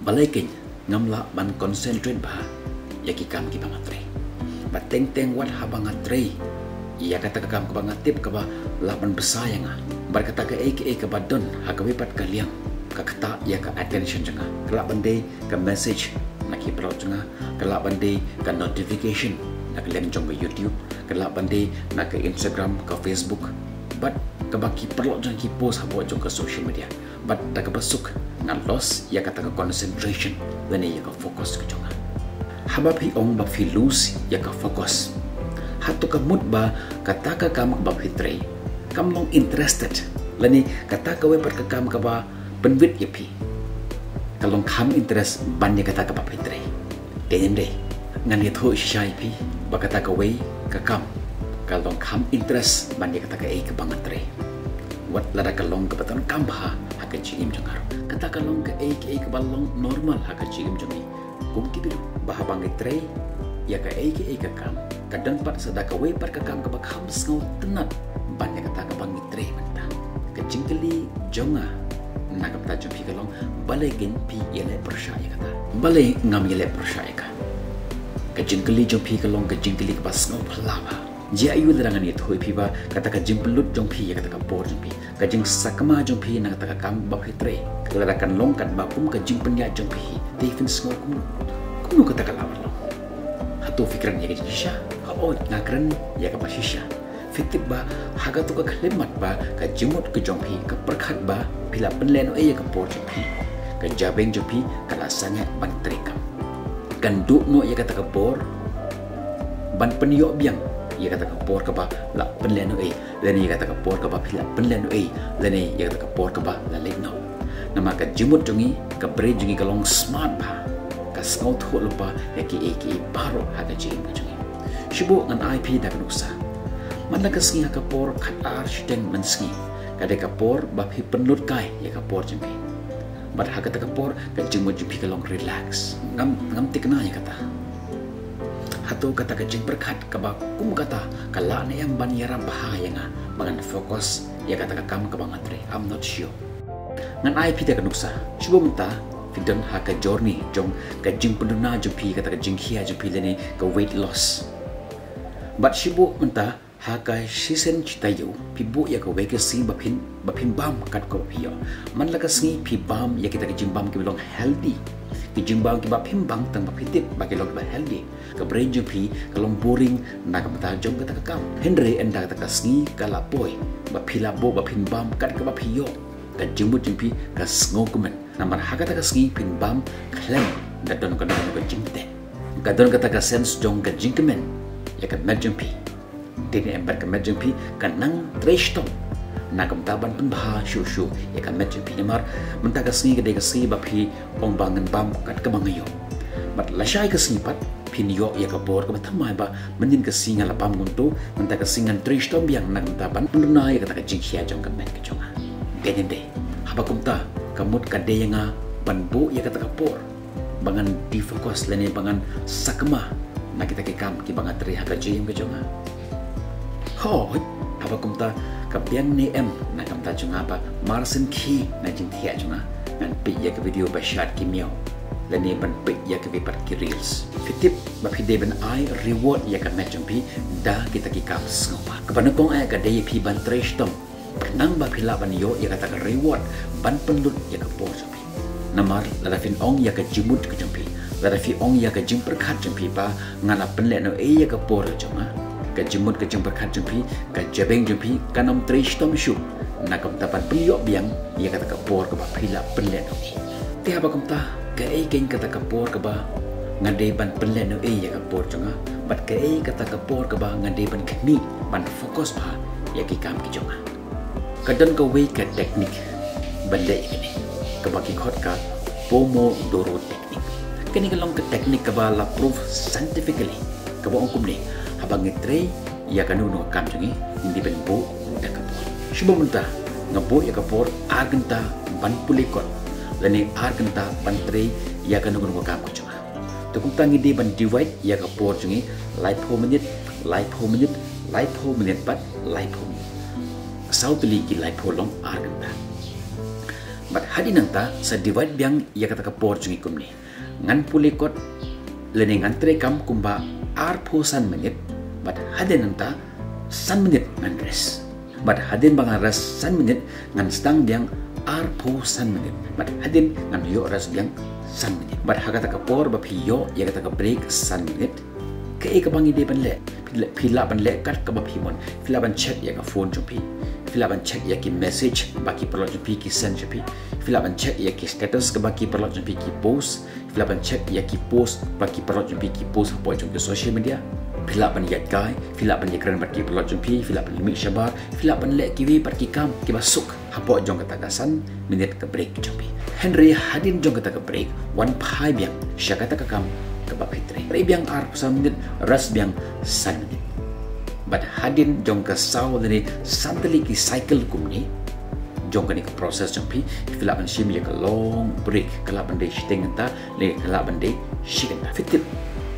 balikin ngamla ban concentrate bah yaki kam ki bangatri bateng wat habangatri ia kata kam ke bangatip ke ba laban besayang bar kata ke ke badon hakawi pat kaliang ka kata ya ka attention janga kelak bande ka message naki pro janga kelak bande ka notification nak lem jong ke YouTube kelak bande nak ke Instagram ke Facebook but kabaki perlu jang ki post habo jong ke social media but tak besuk ngan loss ya kata ke concentration lene ya ka fokus ke jonga habab hi ong ba fi lose ya ka fokus hatu ka mood ba kata ka kam ba fitre kam long interested lene kata ka we per ka kam ka ba benwit ya pi kalong kam interest ban ya kata ka ba fitre dende ngan ya tho shai pi ba kata ka we ka kam kalong kam interest ban ya kata ka e ka bangatre wat lada kalong ka batan kam ba haka chigim jongar kata kalong ka e ka balong normal haka chigim jongi kum kibiru bahabang itre ya ka e ka kam kadang pat sadaka we par ka kam ka bakam sngau tenat ban ya kata ka bang itre menta ka jingkeli jonga na ka ta jumpi kalong balekin pi yele persyaya kata bale ngam yele persyaya ka jingkeli jumpi kalong ka jingkeli ka basngau phlaba jia ayu lerangan itu piba kata ka jimpelut jong pi ya kata ka por jong pi ka jing sakma jong pi na kata ka kam ba hitre keladakan longkan bakum ka jing penya jong pi defin semua kumu kata ka lawan long hatu fikiran ya ka shisha ka o ngakran ya ka shisha fitib ba haga tu ka khlemat ba ka jimut ka jong pi ka perkhat ba pila penleno ya ka por jong pi ka jabeng jong pi kala sangat ban trekam kan du no ya kata ka por ban penyo biang ia kata kapor ke ba la penleno dan ia kata kapor ke ba pila penleno dan ia kata kapor ke ba la legno nama ka jimut jongi ka bre jongi ka long smart ba ka scout ho lupa yaki baro haga jim ka jongi shibo ngan IP da nusa man la ka singi kapor khat ar shden manski ka de kapor ba phi penlut kai ya kapor jongi bat haga ta kapor ka jimut jipi ka long relax ngam tikna ya kata atau kata kecing berkat kaba kum kata kala ne yang ban yara bahaya nga mangan fokus ya kata kam ke bangatri I'm not sure ngan IP ta kanuksa shubo menta fidan ha ka journey jong ka jing penduna jupi kata ka jing khia jupi lene ka weight loss but shubo menta ha ka sisen chitayu pibu ya ka we ka si bapin bam kat ko piyo man la ka singi pi bam ya kita ka jing bam ke belong healthy kijimbang kiba pimbang tang bapitip bagi log ba healthy ka brain jupi kalong boring na ka mata jong kata kam Henry enda kata kasngi kala boy ba phila bo ba pimbam kat ka ba phiyo ka jimbut jupi ka sngo kumen namar hakata kasngi pimbam klem da don ka ka jingte ka don kata ka sense jong ka jingkemen ya ka medjumpi dini ember ka medjumpi ka nang treshtom na kamtaban penbah shushu ya ka met pi mar menta ka singi ka de ka si ba phi ong bangan bam kat ka bangayo bat la shai ka snipat phin yo ya ka bor ka thamai ba menin ka singa la pam guntu menta ka singan trish tom biang na kamtaban penduna ya ka jing khia jong ka met ka jonga deni de haba kumta kamut ka de nga banbu ya ka por bangan di fokus lene bangan sakma na kita ke kam ki bangan tri ha ka jing ka jonga ho haba kumta kapiang ni na kamta chunga ba marsen ki na jing thia chunga nan pi ya ka video ba shot ki mio la ni ban pi ya ka par ki reels fitip ba phi de ban ai reward ya ka met chung pi da kita ki kam sngopa ka ban kong ai ka de pi ban tresh tom nang ba phila ban yo ya ka ta reward ban penlut ya ka por chung pi namar la fin ong ya ka jimut ka chung pi la fi ong ya ka jim perkhat chung pi ba ngala penle no ya ka por chunga ka jimut ka jing berkat jumpi ka jabeng jumpi ka nom trish tom shu na kam tapan piyok biang ya kata ka por ka ba phila penlen no ti haba kam ta ka e ken kata ka por ka ba ngade ban penlen no ya ka por chunga bat ka e kata ka por ka ba ngade ban khmi ban fokus ba ya ki kam ki chunga ka dan ka we ka teknik bande ini ka ba ki khot ka pomodoro teknik kini ka long ka teknik ka ba la proof scientifically ka ba ongkum ni habang itre ya kanuno kam jungi hindi ben bo da kapor shubo munta ngabo ya kapor agenta ban pulikot lani agenta ban tre ya kanuno kam chunga to kung tangi di ban divide ya kapor jungi life ho minute pat life ho sautli ki life ho long agenta But hadi nang ta sa divide biang ya kata ka por jungi kum ni. Ngan puli kot lening ngan tre kam kumba arphosan menit. But hadi nang ta san menit ngan res. But hadin bang ras san menit ngan stang biang arphosan menit. But hadin ngan yo ras biang san menit. But hakata ka por ba piyo ya kata ka break san menit. Ke ka bangi de ban le pila ban le kat ka ba phimon pila ban check ya ka phone jumpi pila ban check ya ki message baki perlo jumpi ki send jumpi pila ban check ya ki status ka baki perlo jumpi ki post pila ban check ya ki post baki perlo jumpi ki post po jumpi social media pila ban yat kai pila ban yakran baki perlo jumpi pila ban limit shabar pila ban le ki we baki kam ki basuk hapo jong kata kasan minit ka break jumpi Henry hadin jong kata ka break one pai biang syakata ka kam kebab fitre. Rai biang arp samnit ras biang sanit. But hadin jong ke saw dari santali ki cycle kumni jong kani ke proses jampi filaban shim ya ke long break kalaban de shiteng ta le kalaban de shiken fitit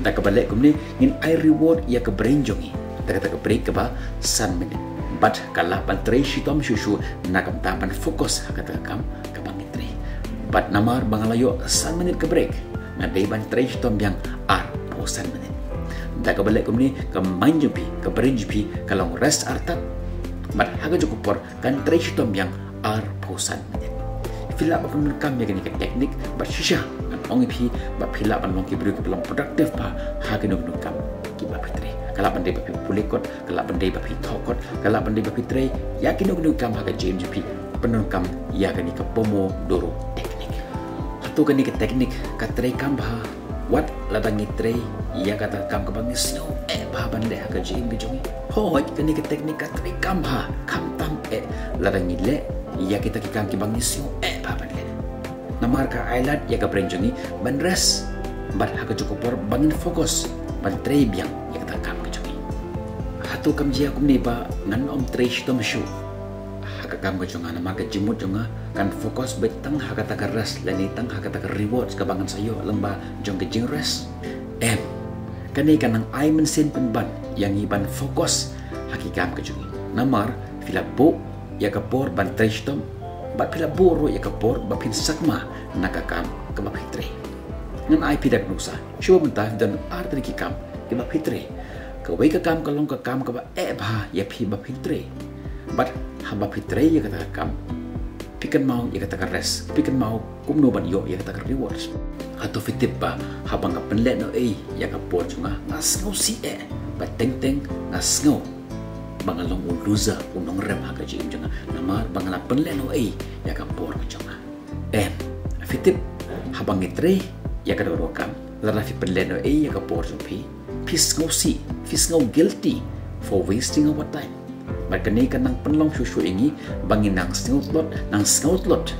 da ke balik kumni ngin I reward ya ke brain jongi da kata ke break ke ba san minit. But kalaban tre shitom shushu nakam tapan fokus kata kam ke bangitre. But namar bangalayo san minit ke break ngadai ban trash tom yang posan menit. Da ka balik kumni ka main jumpi ka brain jumpi kalong rest artat mat haga cukup por kan trash tom yang posan menit. Fila ba kun kam ya ni ka teknik ba shisha kan ong pi ba fila ban long ki bru ki belong productive pa haga no kam ki ba fitre. Kala pandai ba pi pulikot kala pandai ba pi thokot kala pandai ba fitre yakin no kam haga jam jumpi penun kam ya ni ka pomo doro tu kani ke teknik katre kam bah wat ladangi tre ya kata kam ke bangi snow bah bande ka jing ke jongi hoi kani ke teknik katre kam bah kam tam ladangi le ya kita ki kam ke bangi snow bah bande namar ka ailat ya ka prenjongi ban res bat ha ka cukup por bangin fokus ban tre biang ya kata kam ke jongi hatu kam jia kum ni ba ngan om tre shtom shu kakam ko jonga nama ka jimut jonga kan fokus betang hakata ka ras lani tang hakata ka rewards ka bangan sayo lamba jong ke jing res kani kanang ai mensen penban yang iban fokus hakikam ka jongi namar filapo ya ka por ban treshtom ba filapo ro ya ka por ba pin sakma nakakam ka ba fitre ngan ai pidak nusa shuwa mentah dan artri ki kam ke ba fitre ka wei ka kam ka long ka kam ka ba ba ya pi ba fitre but hamba fitre ya kata kam pikan mau ya kata res pikan mau kumno ban yo ya kata rewards atau fitip ba habang ka penlet no ya ka por junga ngas ngau si ba teng teng ngas ngau bangalong uluza unong rem ha ka jim junga namar bangala penlet no ya ka por junga fitip habang itre ya ka ro kam lara fi penlet no ya ka por jumpi fis ngau si fis ngau guilty for wasting our time. Bagani kan nang penlong susu ini bangin nang snoutlot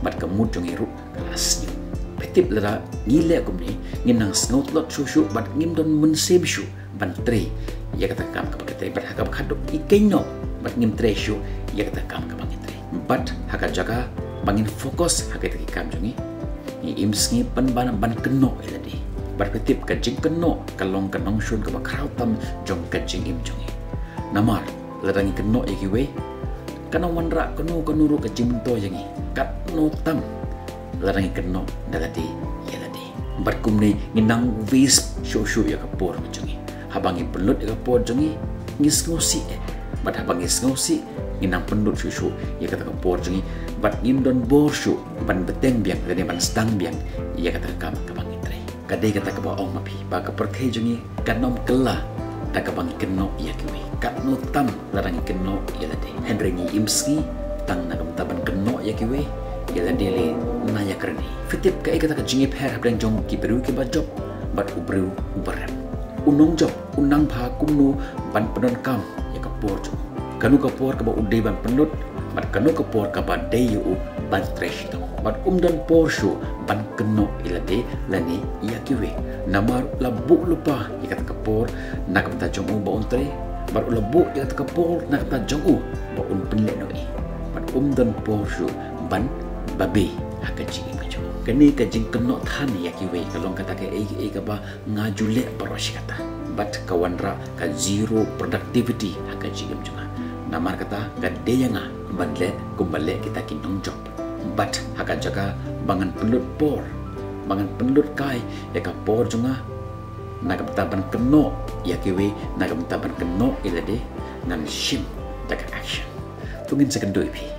bat kemud jong iru kelas ni petip lara ngile akum ni ngin nang snoutlot susu bat ngim don menseb su ban tre ya kata kam ka bakate bat hakap khaduk ikeno bat ngim tre su ya kata kam ka bangin tre bat hakat jaga bangin fokus hakat ki kam jongi ni imsngi ban keno eladi bat petip ka jing keno kalong kanong sun ka bakrautam jong ka jing im jongi namar ladangi keno ikiwe kanang wanra keno kanuru ka jimento yangi kat no tam ladangi keno daladi yaladi barkumni nginang vis shoshu ya kapor jongi habangi pelut ya kapor jongi ngis ngosi bat habangi ngosi nginang penut shoshu ya kata kapor jongi bat ngindon borshu ban beteng biang lani ban stang biang ya kata kam kabangi tre kadai kata ka ong mapi ba ka perkai jongi kanom kela tak kabang keno ya kiwi kat no tam larang keno ya lade Henry imski tang nagam taban keno ya kiwi ya lade le naya kerni fitip ka ikata ka jingip her hablang jong ki beru ki ba job bat ubru ubarem unong job unang pha kumnu ban penon kam ya ka por jo kanu ka por ka ba udai ban penut bat kanu ka por ka ba deyu ban tresh to bat dan por shu ban keno ilade lani ya kiwi namar labu lupa ya kata kapor nak kata jongu ba untre bar labu ya kata kapor nak kata jongu ba un penle noi bat dan por shu ban babe hakaji majo kani ka jing keno than ya kiwi kalong kata ke ka ba ngajule paros kata bat kawanra ka zero productivity hakaji majo namar kata ka deyanga banle kumbale kita kinong job but hakan jaga bangan pelut por, bangan pelut kai ya ka por junga nagam taban keno ya kiwi nagam taban keno ila de nan shim jaga action tungin second doi pi